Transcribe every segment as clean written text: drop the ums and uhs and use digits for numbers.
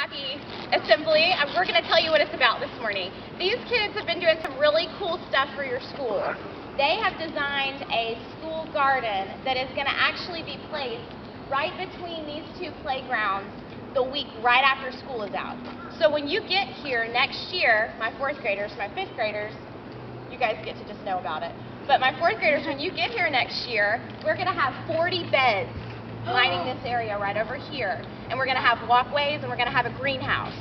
Happy Assembly. We're going to tell you what it's about this morning. These kids have been doing some really cool stuff for your school. They have designed a school garden that is going to actually be placed right between these two playgrounds the week right after school is out. So when you get here next year, my fourth graders, my fifth graders, you guys get to just know about it. But my fourth graders, when you get here next year, we're going to have 40 beds lining this area right over here. And we're going to have walkways and we're going to have a greenhouse.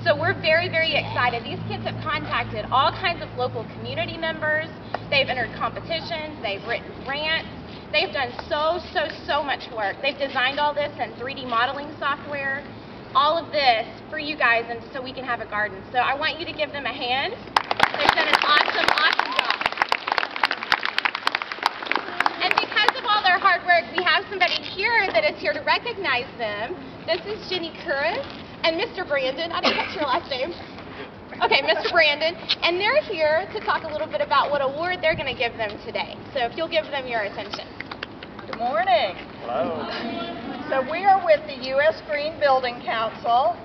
So we're very, very excited. These kids have contacted all kinds of local community members. They've entered competitions. They've written grants. They've done so much work. They've designed all this in 3D modeling software. All of this for you guys and so we can have a garden. So I want you to give them a hand. They've done an awesome job. And because of all their hard work, we have somebody here that is here to recognize them. This is Jenny Curran and Mr. Brandon. I didn't catch your last name. Okay, Mr. Brandon. And they're here to talk a little bit about what award they're going to give them today. So if you'll give them your attention. Good morning. Hello. So we are with the U.S. Green Building Council,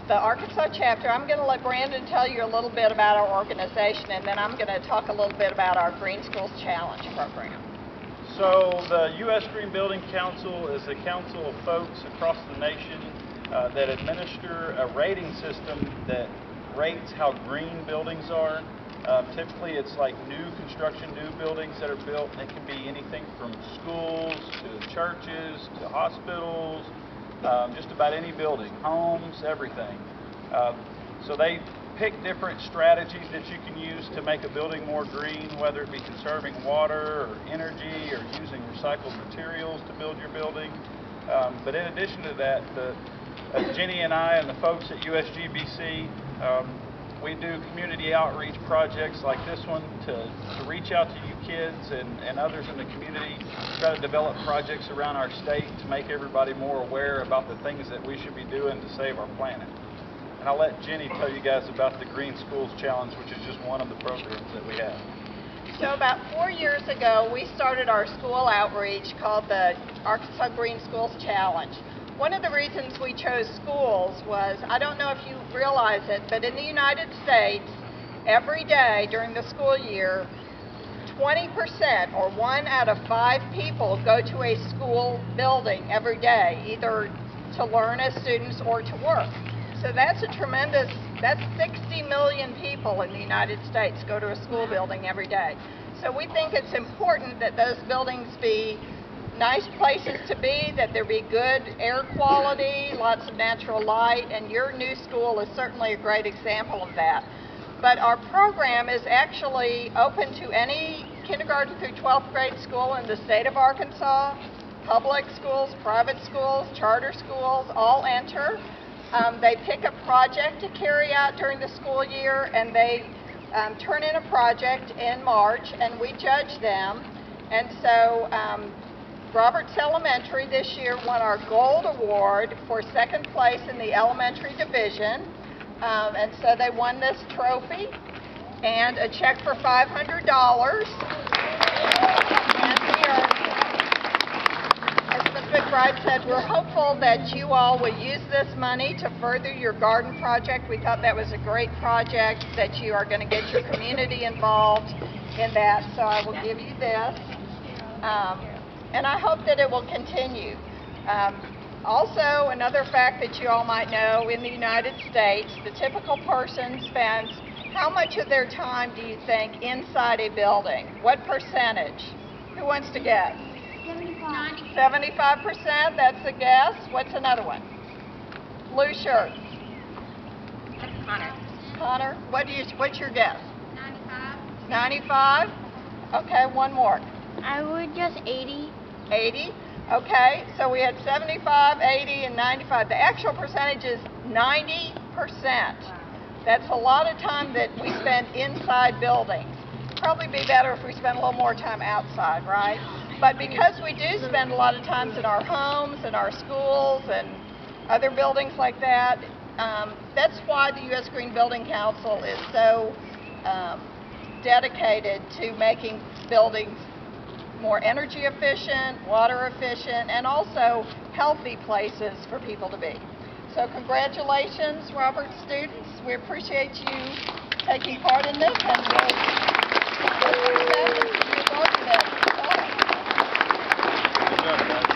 the Arkansas chapter. I'm going to let Brandon tell you a little bit about our organization, and then I'm going to talk a little bit about our Green Schools Challenge program. So the U.S. Green Building Council is a council of folks across the nation that administer a rating system that rates how green buildings are. Typically it's like new construction, new buildings that are built. It can be anything from schools to churches to hospitals, just about any building, homes, everything. So they pick different strategies that you can use to make a building more green, whether it be conserving water or energy or using recycled materials to build your building. But in addition to that, Jenny and I and the folks at USGBC, we do community outreach projects like this one to reach out to you kids and others in the community, try to develop projects around our state to make everybody more aware about the things that we should be doing to save our planet. And I'll let Jenny tell you guys about the Green Schools Challenge, which is just one of the programs that we have. So about 4 years ago, we started our school outreach called the Arkansas Green Schools Challenge. One of the reasons we chose schools was, I don't know if you realize it, but in the United States, every day during the school year, 20% or 1 out of 5 people go to a school building every day, either to learn as students or to work. So that's that's 60 million people in the United States go to a school building every day. So we think it's important that those buildings be nice places to be, that there be good air quality, lots of natural light, and your new school is certainly a great example of that. But our program is actually open to any kindergarten through 12th grade school in the state of Arkansas. Public schools, private schools, charter schools, all enter. They pick a project to carry out during the school year, and they turn in a project in March, and we judge them. And so Roberts Elementary this year won our Gold Award for second place in the elementary division. And so they won this trophy and a check for $500. And we are, as Ms. McBride said, we're hopeful that you all will use this money to further your garden project. We thought that was a great project, that you are going to get your community involved in that. So I will give you this. And I hope that it will continue. Also, another fact that you all might know, in the United States, the typical person spends how much of their time do you think inside a building? What percentage? Who wants to guess? 75%. 75%, that's a guess. What's another one? Blue shirt. Connor. Connor, what's your guess? 95. 95? Okay, one more. I would guess 80. 80? Okay, so we had 75, 80, and 95. The actual percentage is 90%. That's a lot of time that we spend inside buildings. Probably be better if we spent a little more time outside, right? But because we do spend a lot of times in our homes and our schools and other buildings like that, that's why the U.S. Green Building Council is so dedicated to making buildings more energy efficient, water efficient, and also healthy places for people to be. So congratulations, Robert students. We appreciate you taking part in this, and we'll see you garden bed. Good job, guys.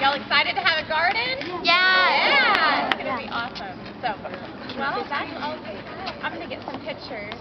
Y'all excited to have a garden? Yeah. It's going to be awesome. So, well, that's all. I'm going to get some pictures.